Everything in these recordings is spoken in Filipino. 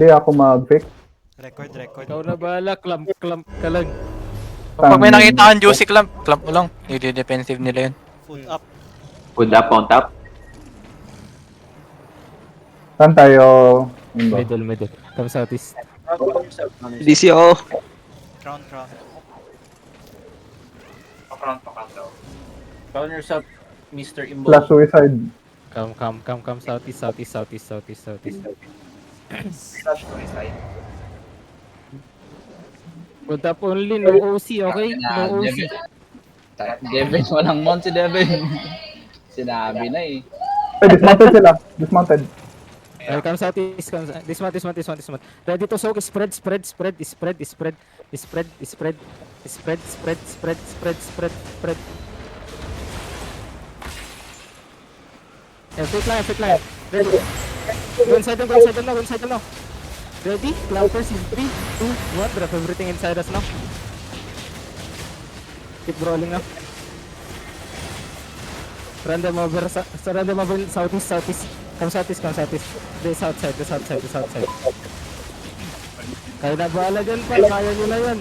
Hindi ako mag-fix. Record. Ikaw na bahala, clamp ka lang. Pag may nakita kang juicy clamp mo lang. Hindi defensive nila yun. Food up. Good up on top. Saan tayo? Imbo? Middle. Come southeast. DCO. Crown. Crown yourself, Mr. Imbo. Plus suicide. Come southeast. Good up only, no OC, okay? No OC. Devin, walang mon si Devin. Sinabi na eh. Ay, dismounted sila. Dismounted. Come southeast, dismount. Ready to soak, spread. Fake line. Ready. Go inside them now. Ready? Clampers in 3, 2, 1. Drop everything inside us now. Keep rolling now. Random over southeast. Come southeast. The south side. Kaya na bahala dyan pa, kaya nyo na yan.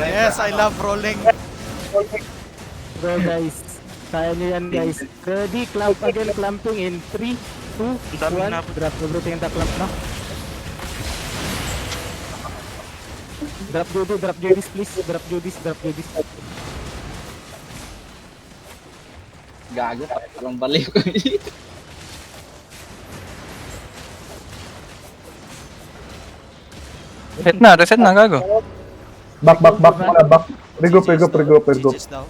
Yes, I love rolling. Bro guys, kaya nyo yan guys. Ready, clamp again, clamping in 3, 2, 1. Drop everything in the clamp now. Drop Judis please, drop Judis. Gago, parang baliw ko dito. Reset na, gago. Back. Regroup. GG's daw.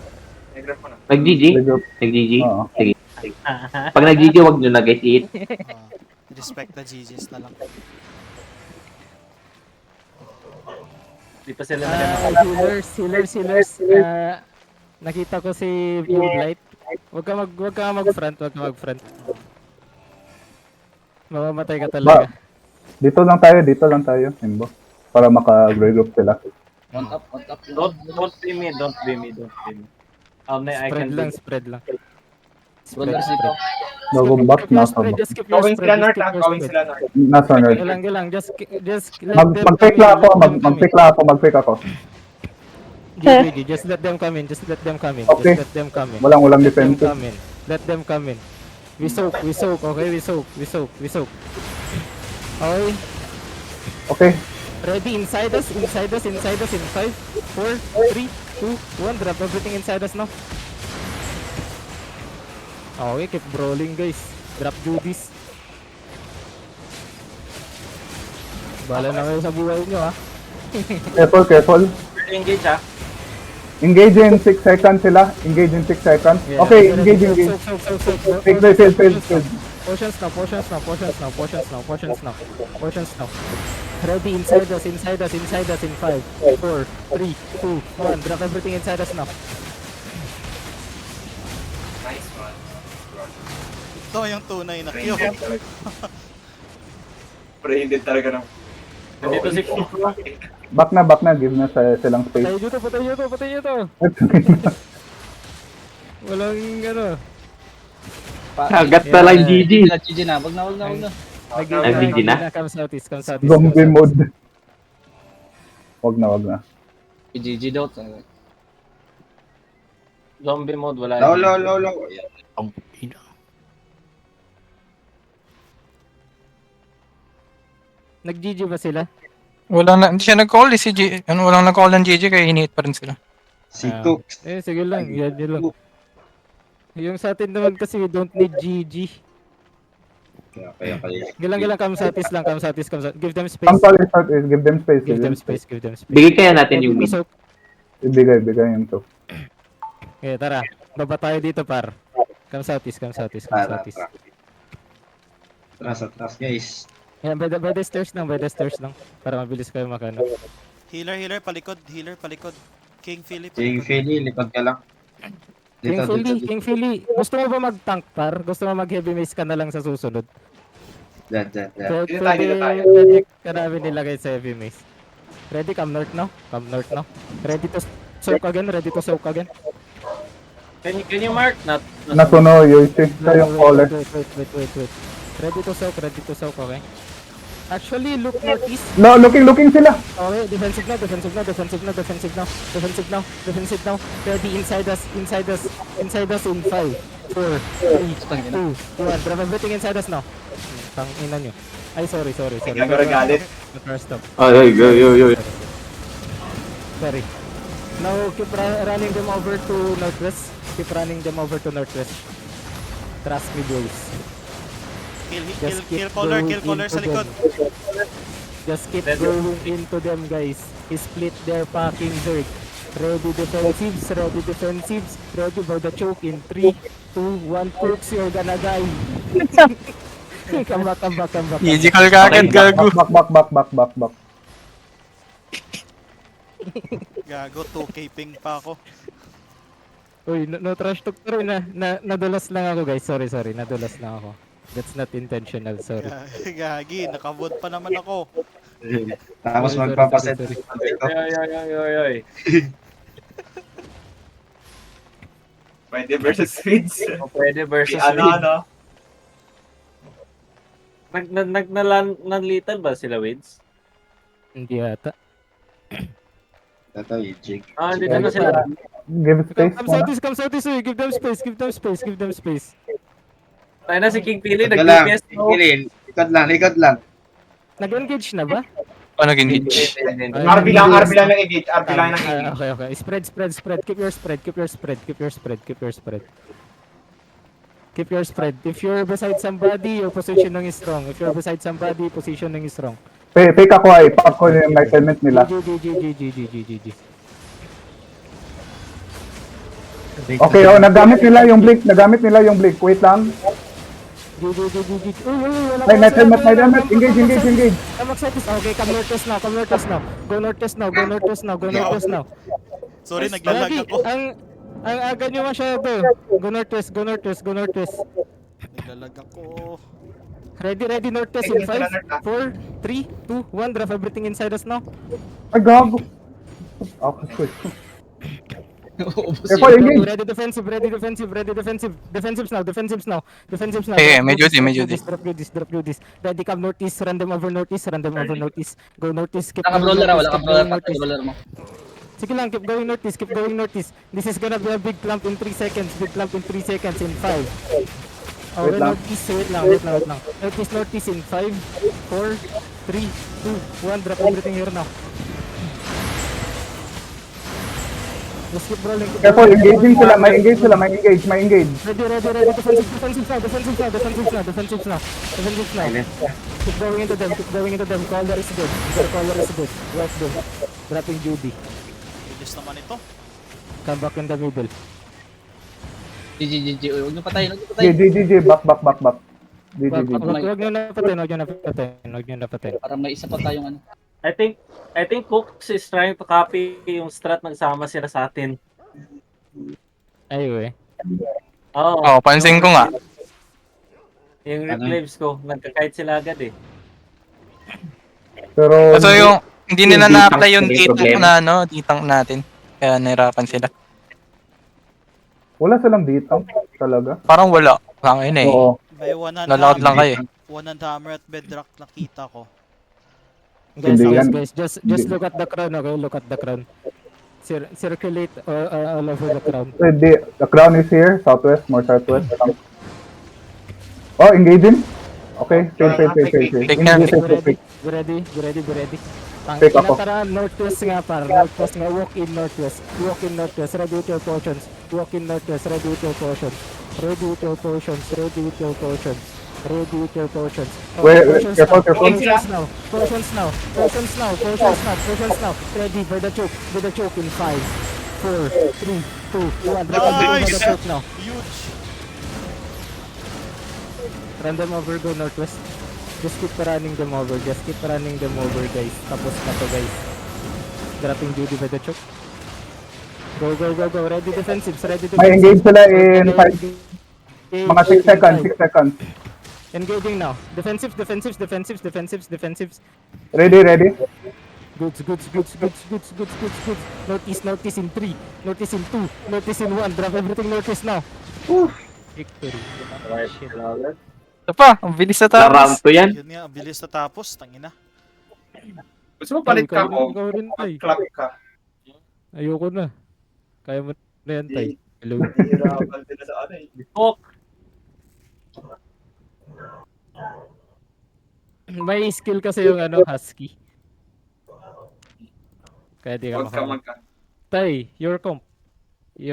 Nag-GG? Regroup. Nag-GG? Oo. Sige. Pag nag-GG, wag nyo nag-hit. Respect the GG's na lang. Di pa sila nagano. Healers. Nakita ko si Blue Light. Wag ka mag-front. Mamamatay ka talaga. Dito lang tayo. Imbo. Para maka-regroup sila. On top. Don't be me. I can Spread lang. Brother, sito. Bagong back, nasa back. Just keep your spread. Nasa nerd. Galang. Just Mag-fake lang ako. Mag-fake ako. GG, just let them come in. Okay. Walang defensive. Let them come in. We soak, okay? We soak. Okay. Okay. Ready, inside us in 5, 4, 3, 2, 1. Drop everything inside us now. Okay, keep brawling guys. Drop Judis. Bala na kayo sa buhay nyo ha. Careful. engage ha. Engage in 6 seconds sila. Okay, engage. Fail. Potions now. Ready, inside us in 5, 4, 3, 2, 1. Drop everything inside us now. Ito yung tunay na Q. Nandito si Back na. Give na silang space. Patay nyo to. Walang ano. Kagat na lang GG. GG na. Wag na. Nag-GG na? Come southeast. Zombie mode. Wag na. GG daw. zombie mode, wala. Low. Nag-GG ba sila? Hindi siya nag-call si G. Walang nag-call ng GG kaya hinihit pa rin sila. Sitok. Sige lang. Yan yun lang. Yung sa atin naman kasi we don't need GG. Kaya. Gilang, come southeast. Give them space. Ang pala start is give them space. Give them space. Bigay kaya natin yung mid. Ibigay yung to. Okay, tara. Baba tayo dito par. Come southeast. Atras, guys. Yan, by the stairs lang. Para mabilis kayo makano. Healer, palikod. King Philip. King Philly, likod ka lang. King Philly. Gusto mo ba mag-tank par? Gusto mo mag-heavy mace ka na lang sa susunod? Dyan. Pwede ka namin nilagay sa heavy mace. Ready? Come north now. Ready to soak again. Can you mark? Not Natuno, Yoichi. Sa yung caller. Wait. Ready to soak, okay? Actually, look northeast. No, looking sila. Okay, defensive now. Ready, inside us in 5, 4, 3, 2, 1. Drop everything inside us now. Tang ina nyo. Ay, sorry. Stop. Yo. Sorry. Now, keep running them over to northwest. Trust me, boys. Kill caller sa likod. Just keep going into them, guys. Split their fucking herd. Ready defensives. Ready for the choke in 3, 2, 1. Cooks, you're gonna die. Come back. Physical ka agad, gago. Back. Gago, 2k ping pa ako. Uy, no trash talk, pero nadulas lang ako, guys. Sorry, nadulas lang ako. That's not intentional, sorry. Gagi, nakabot pa naman ako. Tapos Sorry, magpapaset. sorry. Oy. Pwede versus Swedes. Pwede versus Ano? Nanlitan ba sila, Wids? Hindi ata. Ito, Jig. Hindi na sila. Give it space Come muna. southeast, uy. Give them space. Tayo na si King Philly, Likod lang. nag-DPS. Likod lang. Nag-engage na ba? Ano nag-engage? RB lang nag-engage. RB lang nag-engage. Okay. Spread. Keep your spread. If you're beside somebody, your positioning is strong. Positioning is strong. Fake ako ay, pop ko yung enlightenment nila. GG. Okay, nagamit nila yung blink. Wait lang. Ay, net helmet. Engage. Okay, come northwest now. Go northwest now. Sorry, naglalag Lagi, ako. ang aga nyo masyado. Go northwest. Naglalag ako. Ready, northwest in 5, 4, 3, 2, 1. Drop everything inside us now. Ay, gago. Okay, quick. Ubus Careful, yun. engage. Ready defensive. Defensives now. May duty. Drop you this. Ready, come northeast. Run them over northeast. Go northeast. Keep Wala ka brawler, northeast. brawler mo. Sige lang, keep going northeast. This is gonna be a big clump in 3 seconds. In 5. Oh, Wait lang. wait lang. Northeast in 5, 4, 3, 2, 1. Drop everything here now. Just keep rolling. Careful, engaging sila. May engage. Ready. Defensives now. Keep going into them. Caller is good. Left them. Dropping Judy. Bilis naman ito. Come back in the middle. GG. Huwag nyo patayin. GG. Back. GG. Huwag nyo napatayin. Para may isa pa tayong ano. I think Cooks is trying to copy yung strat nagsama sila sa atin. Ayun eh. Oo. Pansin ko nga. Yung reclaims ko, nagka-kite sila agad eh. Pero, So yung hindi nila Yung na-apply yung D-tank D-tank problema. na D-tank natin. Kaya nahirapan sila. wala silang ditang talaga. Parang wala. Hangin eh. Oo. May one hand Nalakad lang kayo eh. One hand hammer at bedrock nakita ko. Hindi yan. Guys, just look at the crown, okay? Look at the crown. Circulate all over the crown. The crown is here. Southwest. Oh, engaging. Okay. Fail. Take care. Be ready. Take ako. Tara, northwest nga. Walk in northwest. Ready with your potions. Ready with your potions. Wait, careful. Potions now. Ready for the choke in 5, 4, 3, 2, 1. Nice! The choke now. Huge! Run them over, go northwest. Just keep running them over, guys. Tapos na to, guys. Dropping Judy by the choke. Go. Ready defensives. May engage sila in 5. Mga 6 seconds. Engaging now. Defensives. Ready. Goods. Northeast in 3. Northeast in 2. Northeast in 1. Drop everything northeast now. Victory. Right, Ito pa, ang bilis na Na round tapos. 2 yan. Yun nga, ang bilis na tapos. Tangina. Gusto mo palit ka mo? Ikaw rin, Tay. Mag-clock ka. Ayoko na. Kaya mo na yan, Tay. Hello. Hihirapan sila sa ano eh. Cook. May skill kasi yung ano, Husky. Kaya di ka Huwag ka makakamit. magka. Tay, your comp. Your